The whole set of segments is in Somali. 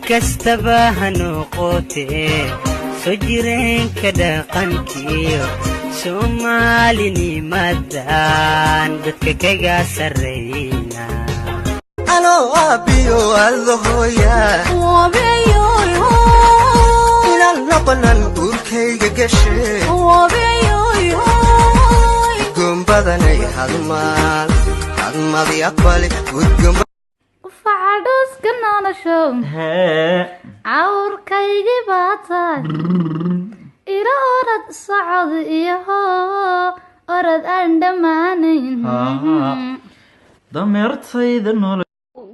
kastaba ha noqotee soo jireen ka dhaqankiyo Soomaalinimadan dadka kaga sarreeyna Ano abiyo alhoya wabiyo inaan noqonan urkayga gashay wabiyo gumbadanay hadmadi aqbali gumba facadus kanana show awrkaygi baatay ila orad socod iyo orad aan dhamaanayn dameertayda nool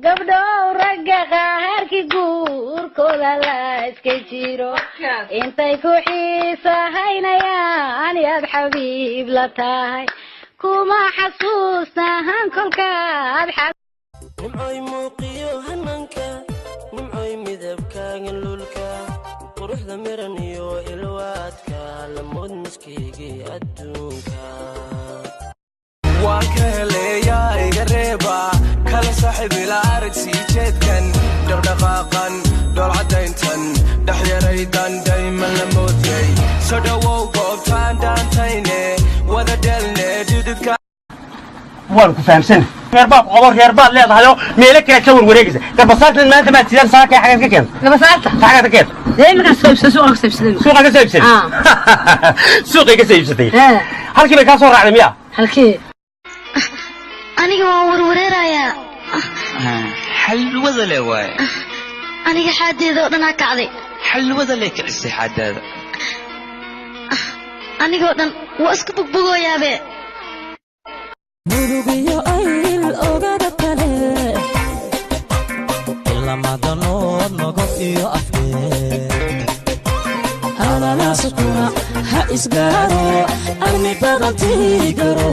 gabdho ragga qaarkii guurkooda la iska jiro intay ku xiisahaynayaan yaad xabiib la tahay kuma xasuustaan kolkaad nimcoy muuqiyo hananka nimcoy midabkaaga lulka quruxda miran iyo ilwaadka lamood miskaygii adduunka waan ka heleeyaa iga reeba kala saaxiib ila arag sii jeedkan dhaqdhaqaaqan dhoolcadayntan dhexyaraydan dayman la moodiyay soo dhowow goobtaan dhaantayne wada dhelne dhididka waan ku fahamsan reerbaad qodor reerbaad leedahayo meelo kale ka warwareegaysa garbasaartan maanta ma sidaan saaka xagan ka keen garbasaarta xagan ka keen deemka sabsay suuqa ka saybsay suuqa ka saybsatay halkii bay ka soo raacday miya halkii aniga waan warwareerayaa xalwada le waay aniga xaadeeda oo dhan kacday xalwada le kicisay xaadaada aniga oo dhan waa isku bugbugooyaabe murugiyo ayl ogada kale ilamadanood nogob iyo afkee halalaasukuna ha isgaaro armi badantii garo